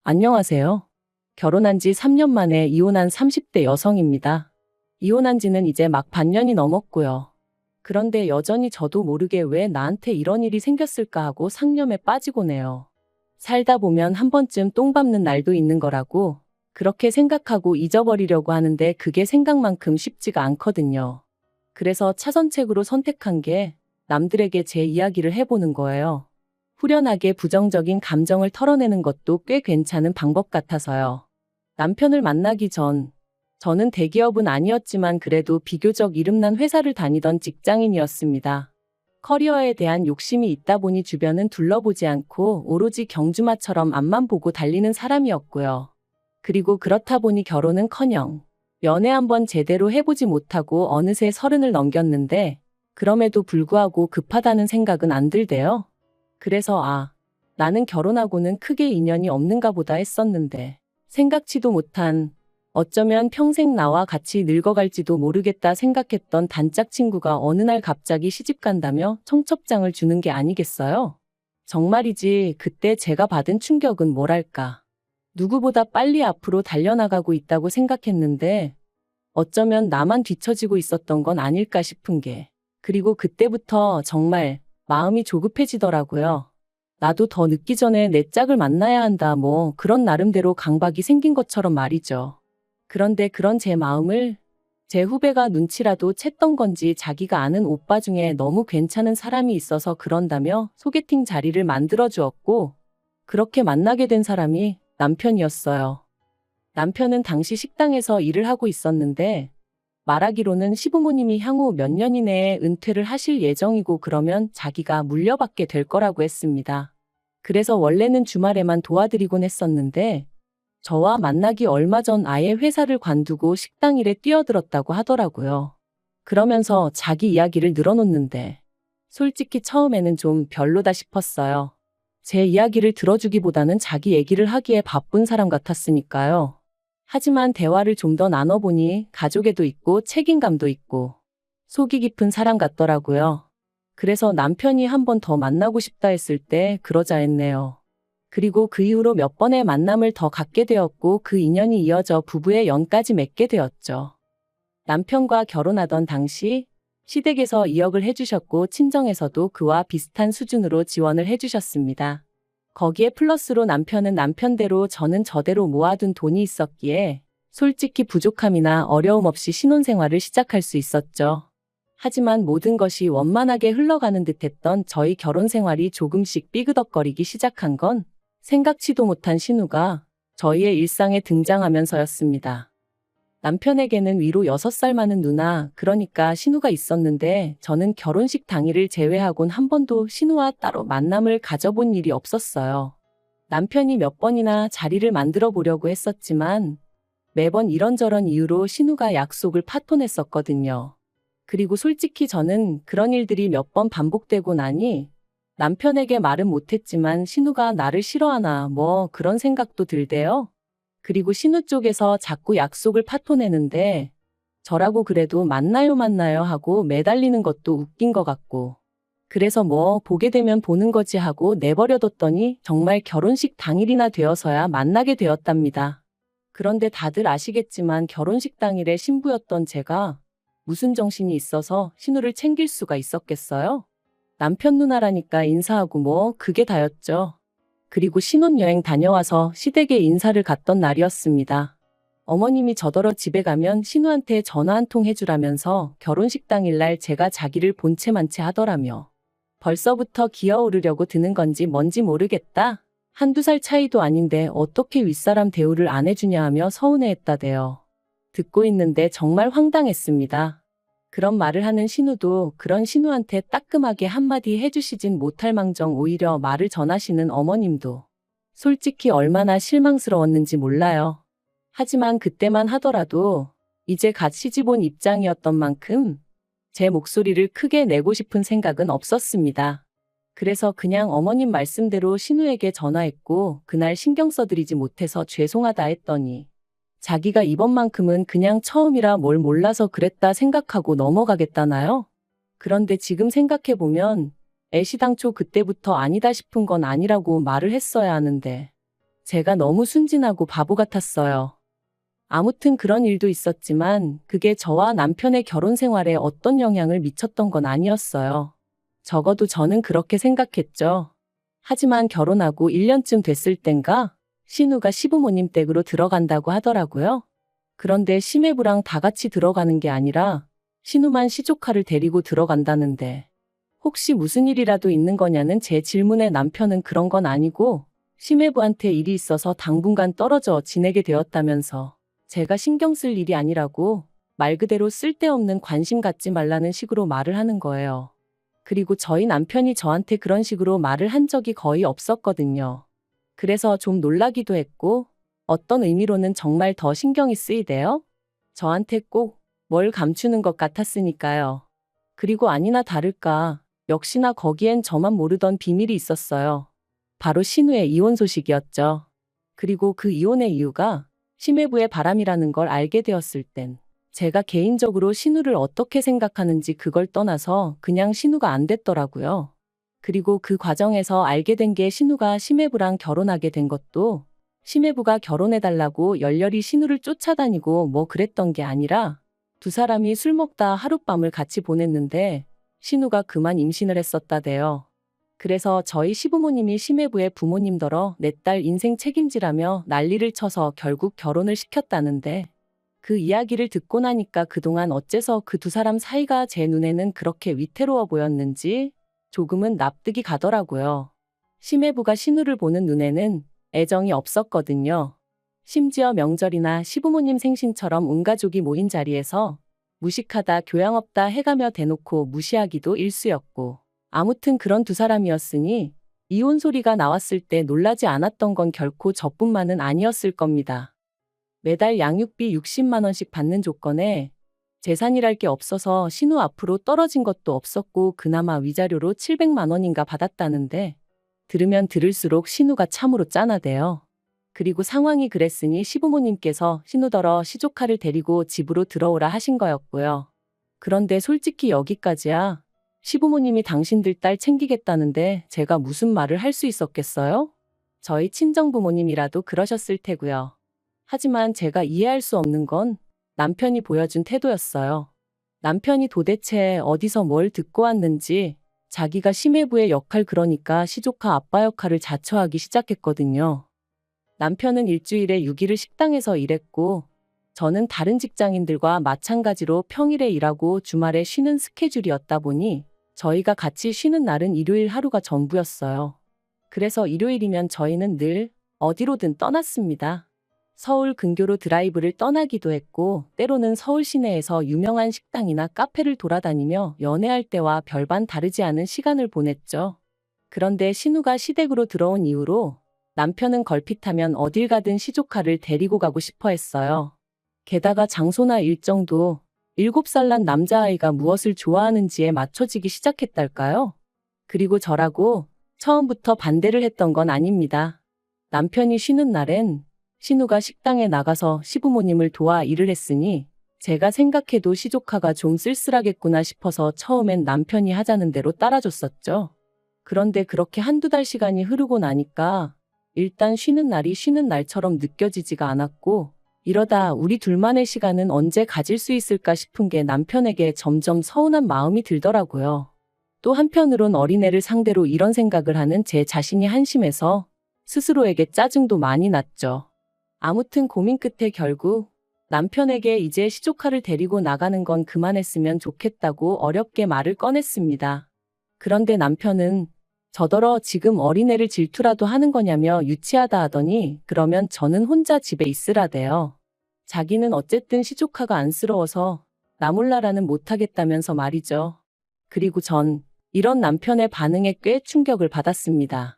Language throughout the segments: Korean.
안녕하세요. 결혼한 지 3년 만에 이혼한 30대 여성입니다. 이혼한 지는 이제 막 반년이 넘었고요. 그런데 여전히 저도 모르게 왜 나한테 이런 일이 생겼을까 하고 상념에 빠지곤 해요. 살다 보면 한 번쯤 똥 밟는 날도 있는 거라고 그렇게 생각하고 잊어버리려고 하는데 그게 생각만큼 쉽지가 않거든요. 그래서 차선책으로 선택한 게 남들에게 제 이야기를 해보는 거예요. 후련하게 부정적인 감정을 털어내는 것도 꽤 괜찮은 방법 같아서요. 남편을 만나기 전, 저는 대기업은 아니었지만 그래도 비교적 이름난 회사를 다니던 직장인이었습니다. 커리어에 대한 욕심이 있다 보니 주변은 둘러보지 않고 오로지 경주마처럼 앞만 보고 달리는 사람이었고요. 그리고 그렇다 보니 결혼은커녕 연애 한번 제대로 해보지 못하고 어느새 30을 넘겼는데 그럼에도 불구하고 급하다는 생각은 안 들대요. 그래서 나는 결혼하고는 크게 인연이 없는가 보다 했었는데 생각지도 못한 어쩌면 평생 나와 같이 늙어갈지도 모르겠다 생각했던 단짝 친구가 어느 날 갑자기 시집간다며 청첩장을 주는 게 아니겠어요? 정말이지 그때 제가 받은 충격은 뭐랄까. 누구보다 빨리 앞으로 달려나가고 있다고 생각했는데 어쩌면 나만 뒤처지고 있었던 건 아닐까 싶은 게 그리고 그때부터 정말 마음이 조급해지더라고요. 나도 더 늦기 전에 내 짝을 만나야 한다 뭐 그런 나름대로 강박이 생긴 것처럼 말이죠. 그런데 그런 제 마음을 제 후배가 눈치라도 챘던 건지 자기가 아는 오빠 중에 너무 괜찮은 사람이 있어서 그런다며 소개팅 자리를 만들어 주었고 그렇게 만나게 된 사람이 남편이었어요. 남편은 당시 식당에서 일을 하고 있었는데 말하기로는 시부모님이 향후 몇 년 이내에 은퇴를 하실 예정이고 그러면 자기가 물려받게 될 거라고 했습니다. 그래서 원래는 주말에만 도와드리곤 했었는데 저와 만나기 얼마 전 아예 회사를 관두고 식당 일에 뛰어들었다고 하더라고요. 그러면서 자기 이야기를 늘어놓는데 솔직히 처음에는 좀 별로다 싶었어요. 제 이야기를 들어주기보다는 자기 얘기를 하기에 바쁜 사람 같았으니까요. 하지만 대화를 좀 더 나눠보니 가족애도 있고 책임감도 있고 속이 깊은 사람 같더라고요. 그래서 남편이 한 번 더 만나고 싶다 했을 때 그러자 했네요. 그리고 그 이후로 몇 번의 만남을 더 갖게 되었고 그 인연이 이어져 부부의 연까지 맺게 되었죠. 남편과 결혼하던 당시 시댁에서 2억을 해주셨고 친정에서도 그와 비슷한 수준으로 지원을 해주셨습니다. 거기에 플러스로 남편은 남편대로 저는 저대로 모아둔 돈이 있었기에 솔직히 부족함이나 어려움 없이 신혼생활을 시작할 수 있었죠. 하지만 모든 것이 원만하게 흘러가는 듯했던 저희 결혼생활이 조금씩 삐그덕거리기 시작한 건 생각지도 못한 신우가 저희의 일상에 등장하면서였습니다. 남편에게는 위로 6살 많은 누나, 그러니까 신우가 있었는데 저는 결혼식 당일을 제외하곤 한 번도 신우와 따로 만남을 가져본 일이 없었어요. 남편이 몇 번이나 자리를 만들어 보려고 했었지만 매번 이런저런 이유로 신우가 약속을 파토냈었거든요. 그리고 솔직히 저는 그런 일들이 몇 번 반복되고 나니 남편에게 말은 못했지만 신우가 나를 싫어하나 뭐 그런 생각도 들대요. 그리고 신우 쪽에서 자꾸 약속을 파토내는데 저라고 그래도 만나요 하고 매달리는 것도 웃긴 것 같고 그래서 뭐 보게 되면 보는 거지 하고 내버려뒀더니 정말 결혼식 당일이나 되어서야 만나게 되었답니다. 그런데 다들 아시겠지만 결혼식 당일에 신부였던 제가 무슨 정신이 있어서 신우를 챙길 수가 있었겠어요? 남편 누나라니까 인사하고 뭐 그게 다였죠. 그리고 신혼여행 다녀와서 시댁에 인사를 갔던 날이었습니다. 어머님이 저더러 집에 가면 신우한테 전화 한 통 해주라면서 결혼식 당일날 제가 자기를 본체 만체 하더라며. 벌써부터 기어오르려고 드는 건지 뭔지 모르겠다. 한두 살 차이도 아닌데 어떻게 윗사람 대우를 안 해주냐 하며 서운해했다대요. 듣고 있는데 정말 황당했습니다. 그런 말을 하는 신우도 그런 신우한테 따끔하게 한마디 해주시진 못할 망정 오히려 말을 전하시는 어머님도 솔직히 얼마나 실망스러웠는지 몰라요. 하지만 그때만 하더라도 이제 갓 시집 온 입장이었던 만큼 제 목소리를 크게 내고 싶은 생각은 없었습니다. 그래서 그냥 어머님 말씀대로 신우에게 전화했고 그날 신경 써드리지 못해서 죄송하다 했더니 자기가 이번만큼은 그냥 처음이라 뭘 몰라서 그랬다 생각하고 넘어가겠다나요? 그런데 지금 생각해보면 애시당초 그때부터 아니다 싶은 건 아니라고 말을 했어야 하는데 제가 너무 순진하고 바보 같았어요. 아무튼 그런 일도 있었지만 그게 저와 남편의 결혼 생활에 어떤 영향을 미쳤던 건 아니었어요. 적어도 저는 그렇게 생각했죠. 하지만 결혼하고 1년쯤 됐을 땐가 신우가 시부모님 댁으로 들어간다고 하더라고요. 그런데 시매부랑 다 같이 들어가는 게 아니라 신우만 시조카를 데리고 들어간다는데 혹시 무슨 일이라도 있는 거냐는 제 질문에 남편은 그런 건 아니고 시매부한테 일이 있어서 당분간 떨어져 지내게 되었다면서 제가 신경 쓸 일이 아니라고 말 그대로 쓸데없는 관심 갖지 말라는 식으로 말을 하는 거예요. 그리고 저희 남편이 저한테 그런 식으로 말을 한 적이 거의 없었거든요. 그래서 좀 놀라기도 했고 어떤 의미로는 정말 더 신경이 쓰이대요. 저한테 꼭 뭘 감추는 것 같았으니까요. 그리고 아니나 다를까 역시나 거기엔 저만 모르던 비밀이 있었어요. 바로 신우의 이혼 소식이었죠. 그리고 그 이혼의 이유가 심해부의 바람이라는 걸 알게 되었을 땐 제가 개인적으로 신우를 어떻게 생각하는지 그걸 떠나서 그냥 신우가 안 됐더라고요. 그리고 그 과정에서 알게 된 게 신우가 심해부랑 결혼하게 된 것도 심해부가 결혼해달라고 열렬히 신우를 쫓아다니고 뭐 그랬던 게 아니라 두 사람이 술 먹다 하룻밤을 같이 보냈는데 신우가 그만 임신을 했었다대요. 그래서 저희 시부모님이 심해부의 부모님더러 내 딸 인생 책임지라며 난리를 쳐서 결국 결혼을 시켰다는데 그 이야기를 듣고 나니까 그동안 어째서 그 두 사람 사이가 제 눈에는 그렇게 위태로워 보였는지 조금은 납득이 가더라고요. 심해부가 신우를 보는 눈에는 애정이 없었거든요. 심지어 명절이나 시부모님 생신처럼 온 가족이 모인 자리에서 무식하다 교양 없다 해가며 대놓고 무시하기도 일쑤였고 아무튼 그런 두 사람이었으니 이혼 소리가 나왔을 때 놀라지 않았던 건 결코 저뿐만은 아니었을 겁니다. 매달 양육비 60만 원씩 받는 조건에 재산이랄 게 없어서 신우 앞으로 떨어진 것도 없었고 그나마 위자료로 700만 원인가 받았다는데 들으면 들을수록 신우가 참으로 짠하대요. 그리고 상황이 그랬으니 시부모님께서 신우더러 시조카를 데리고 집으로 들어오라 하신 거였고요. 그런데 솔직히 여기까지야. 시부모님이 당신들 딸 챙기겠다는데 제가 무슨 말을 할 수 있었겠어요? 저희 친정부모님이라도 그러셨을 테고요. 하지만 제가 이해할 수 없는 건 남편이 보여준 태도였어요. 남편이 도대체 어디서 뭘 듣고 왔는지 자기가 심해부의 역할 그러니까 시조카 아빠 역할을 자처하기 시작했거든요. 남편은 일주일에 6일을 식당에서 일했고 저는 다른 직장인들과 마찬가지로 평일에 일하고 주말에 쉬는 스케줄이었다 보니 저희가 같이 쉬는 날은 일요일 하루가 전부였어요. 그래서 일요일이면 저희는 늘 어디로든 떠났습니다. 서울 근교로 드라이브를 떠나기도 했고 때로는 서울 시내에서 유명한 식당이나 카페를 돌아다니며 연애할 때와 별반 다르지 않은 시간을 보냈죠. 그런데 신우가 시댁으로 들어온 이후로 남편은 걸핏하면 어딜 가든 시조카를 데리고 가고 싶어 했어요. 게다가 장소나 일정도 7살 난 남자아이가 무엇을 좋아하는지에 맞춰지기 시작했달까요? 그리고 저라고 처음부터 반대를 했던 건 아닙니다. 남편이 쉬는 날엔 신우가 식당에 나가서 시부모님을 도와 일을 했으니 제가 생각해도 시조카가 좀 쓸쓸하겠구나 싶어서 처음엔 남편이 하자는 대로 따라줬었죠. 그런데 그렇게 한두 달 시간이 흐르고 나니까 일단 쉬는 날이 쉬는 날처럼 느껴지지가 않았고 이러다 우리 둘만의 시간은 언제 가질 수 있을까 싶은 게 남편에게 점점 서운한 마음이 들더라고요. 또 한편으론 어린애를 상대로 이런 생각을 하는 제 자신이 한심해서 스스로에게 짜증도 많이 났죠. 아무튼 고민 끝에 결국 남편에게 이제 시조카를 데리고 나가는 건 그만했으면 좋겠다고 어렵게 말을 꺼냈습니다. 그런데 남편은 저더러 지금 어린애를 질투라도 하는 거냐며 유치하다 하더니 그러면 저는 혼자 집에 있으라대요. 자기는 어쨌든 시조카가 안쓰러워서 나 몰라라는 못하겠다면서 말이죠. 그리고 전 이런 남편의 반응에 꽤 충격을 받았습니다.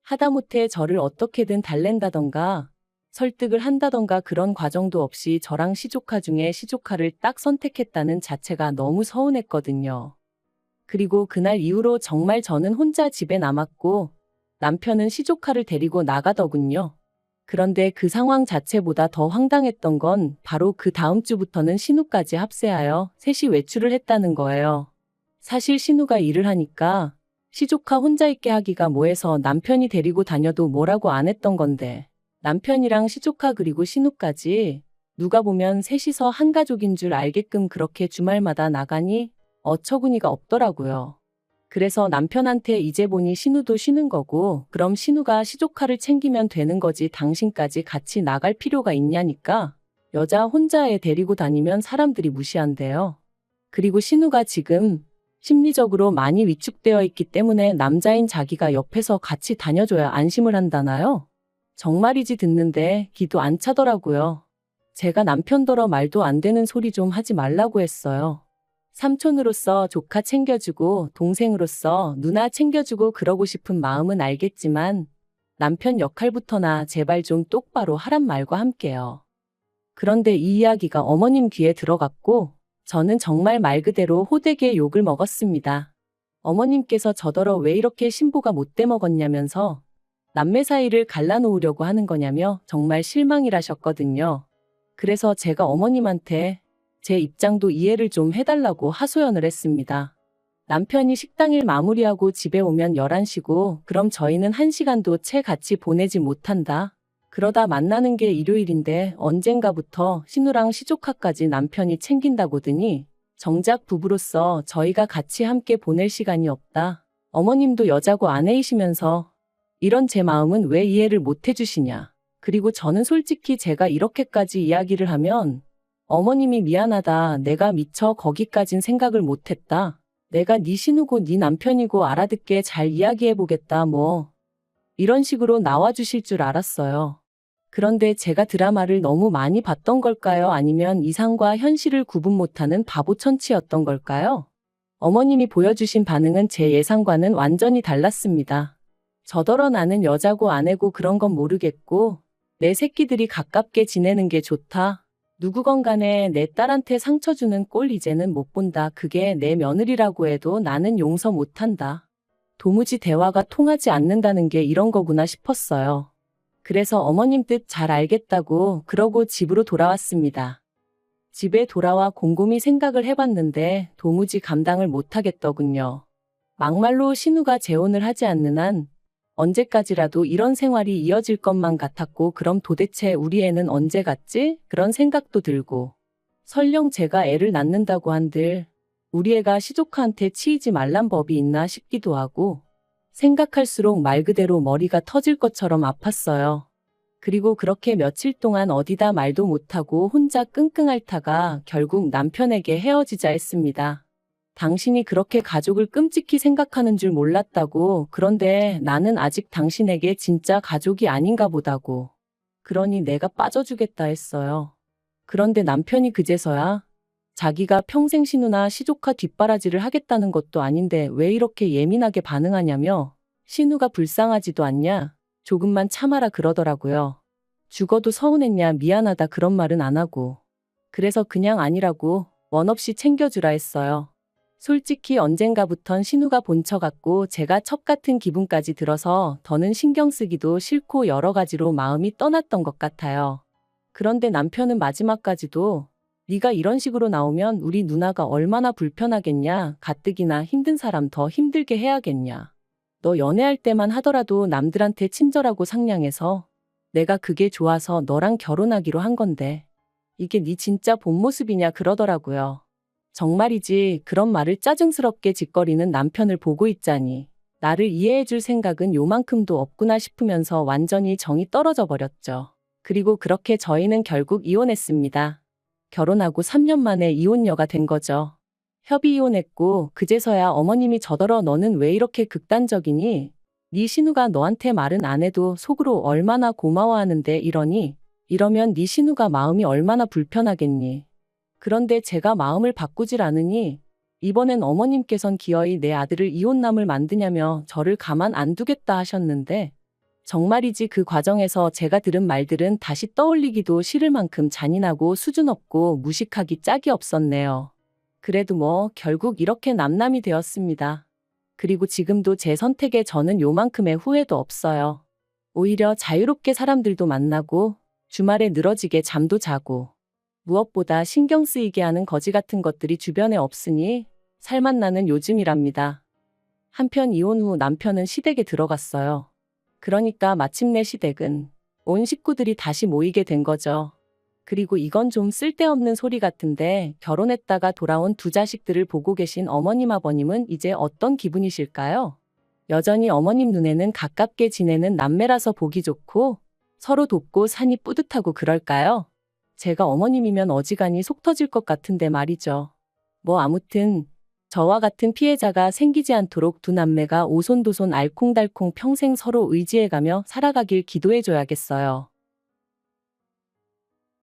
하다못해 저를 어떻게든 달랜다던가 설득을 한다던가 그런 과정도 없이 저랑 시조카 중에 시조카를 딱 선택했다는 자체가 너무 서운했거든요. 그리고 그날 이후로 정말 저는 혼자 집에 남았고 남편은 시조카를 데리고 나가더군요. 그런데 그 상황 자체보다 더 황당했던 건 바로 그 다음 주부터는 신우까지 합세하여 셋이 외출을 했다는 거예요. 사실 신우가 일을 하니까 시조카 혼자 있게 하기가 뭐해서 남편이 데리고 다녀도 뭐라고 안 했던 건데 남편이랑 시조카 그리고 신우까지 누가 보면 셋이서 한 가족인 줄 알게끔 그렇게 주말마다 나가니 어처구니가 없더라고요. 그래서 남편한테 이제 보니 신우도 쉬는 거고 그럼 신우가 시조카를 챙기면 되는 거지 당신까지 같이 나갈 필요가 있냐니까 여자 혼자 애 데리고 다니면 사람들이 무시한대요. 그리고 신우가 지금 심리적으로 많이 위축되어 있기 때문에 남자인 자기가 옆에서 같이 다녀줘야 안심을 한다나요? 정말이지 듣는데 기도 안 차더라고요. 제가 남편더러 말도 안 되는 소리 좀 하지 말라고 했어요. 삼촌으로서 조카 챙겨주고 동생으로서 누나 챙겨주고 그러고 싶은 마음은 알겠지만 남편 역할부터나 제발 좀 똑바로 하란 말과 함께요. 그런데 이 이야기가 어머님 귀에 들어갔고 저는 정말 말 그대로 호되게 욕을 먹었습니다. 어머님께서 저더러 왜 이렇게 신보가 못돼 먹었냐면서 남매 사이를 갈라놓으려고 하는 거냐며 정말 실망이라셨거든요. 그래서 제가 어머님한테 제 입장도 이해를 좀 해달라고 하소연을 했습니다. 남편이 식당일 마무리하고 집에 오면 11시고 그럼 저희는 1시간도 채 같이 보내지 못한다. 그러다 만나는 게 일요일인데 언젠가부터 신우랑 시조카까지 남편이 챙긴다고더니 정작 부부로서 저희가 같이 함께 보낼 시간이 없다. 어머님도 여자고 아내이시면서 이런 제 마음은 왜 이해를 못 해주시냐. 그리고 저는 솔직히 제가 이렇게까지 이야기를 하면 어머님이 미안하다. 내가 미처 거기까진 생각을 못했다. 내가 네 신우고 네 남편이고 알아듣게 잘 이야기해보겠다 뭐. 이런 식으로 나와주실 줄 알았어요. 그런데 제가 드라마를 너무 많이 봤던 걸까요? 아니면 이상과 현실을 구분 못하는 바보 천치였던 걸까요? 어머님이 보여주신 반응은 제 예상과는 완전히 달랐습니다. 저더러 나는 여자고 아내고 그런 건 모르겠고 내 새끼들이 가깝게 지내는 게 좋다. 누구건 간에 내 딸한테 상처 주는 꼴 이제는 못 본다. 그게 내 며느리라고 해도 나는 용서 못한다. 도무지 대화가 통하지 않는다는 게 이런 거구나 싶었어요. 그래서 어머님 뜻 잘 알겠다고 그러고 집으로 돌아왔습니다. 집에 돌아와 곰곰이 생각을 해봤는데 도무지 감당을 못하겠더군요. 막말로 신우가 재혼을 하지 않는 한 언제까지라도 이런 생활이 이어질 것만 같았고 그럼 도대체 우리 애는 언제 갔지? 그런 생각도 들고 설령 제가 애를 낳는다고 한들 우리 애가 시조카한테 치이지 말란 법이 있나 싶기도 하고 생각할수록 말 그대로 머리가 터질 것처럼 아팠어요. 그리고 그렇게 며칠 동안 어디다 말도 못하고 혼자 끙끙 앓다가 결국 남편에게 헤어지자 했습니다. 당신이 그렇게 가족을 끔찍히 생각하는 줄 몰랐다고. 그런데 나는 아직 당신에게 진짜 가족이 아닌가 보다고. 그러니 내가 빠져주겠다 했어요. 그런데 남편이 그제서야 자기가 평생 신우나 시조카 뒷바라지를 하겠다는 것도 아닌데 왜 이렇게 예민하게 반응하냐며 신우가 불쌍하지도 않냐? 조금만 참아라 그러더라고요. 죽어도 서운했냐 미안하다 그런 말은 안 하고. 그래서 그냥 아니라고 원 없이 챙겨주라 했어요. 솔직히 언젠가부턴 신우가 본처 같고 제가 첩 같은 기분까지 들어서 더는 신경 쓰기도 싫고 여러 가지로 마음이 떠났던 것 같아요. 그런데 남편은 마지막까지도 네가 이런 식으로 나오면 우리 누나가 얼마나 불편하겠냐. 가뜩이나 힘든 사람 더 힘들게 해야겠냐. 너 연애할 때만 하더라도 남들한테 친절하고 상냥해서 내가 그게 좋아서 너랑 결혼하기로 한 건데 이게 네 진짜 본 모습이냐 그러더라고요. 정말이지 그런 말을 짜증스럽게 짓거리는 남편을 보고 있자니 나를 이해해줄 생각은 요만큼도 없구나 싶으면서 완전히 정이 떨어져 버렸죠. 그리고 그렇게 저희는 결국 이혼했습니다. 결혼하고 3년 만에 이혼녀가 된 거죠. 협의 이혼했고 그제서야 어머님이 저더러 너는 왜 이렇게 극단적이니? 네 신우가 너한테 말은 안 해도 속으로 얼마나 고마워하는데 이러면 네 신우가 마음이 얼마나 불편하겠니? 그런데 제가 마음을 바꾸질 않으니 이번엔 어머님께선 기어이 내 아들을 이혼남을 만드냐며 저를 가만 안 두겠다 하셨는데 정말이지 그 과정에서 제가 들은 말들은 다시 떠올리기도 싫을 만큼 잔인하고 수준 없고 무식하기 짝이 없었네요. 그래도 뭐 결국 이렇게 남남이 되었습니다. 그리고 지금도 제 선택에 저는 요만큼의 후회도 없어요. 오히려 자유롭게 사람들도 만나고 주말에 늘어지게 잠도 자고 무엇보다 신경 쓰이게 하는 거지 같은 것들이 주변에 없으니 살맛 나는 요즘이랍니다. 한편 이혼 후 남편은 시댁에 들어갔어요. 그러니까 마침내 시댁은 온 식구들이 다시 모이게 된 거죠. 그리고 이건 좀 쓸데없는 소리 같은데 결혼했다가 돌아온 두 자식들을 보고 계신 어머님 아버님은 이제 어떤 기분이실까요? 여전히 어머님 눈에는 가깝게 지내는 남매라서 보기 좋고 서로 돕고 사니 뿌듯하고 그럴까요? 제가 어머님이면 어지간히 속 터질 것 같은데 말이죠. 뭐 아무튼 저와 같은 피해자가 생기지 않도록 두 남매가 오손도손 알콩달콩 평생 서로 의지해가며 살아가길 기도해줘야겠어요.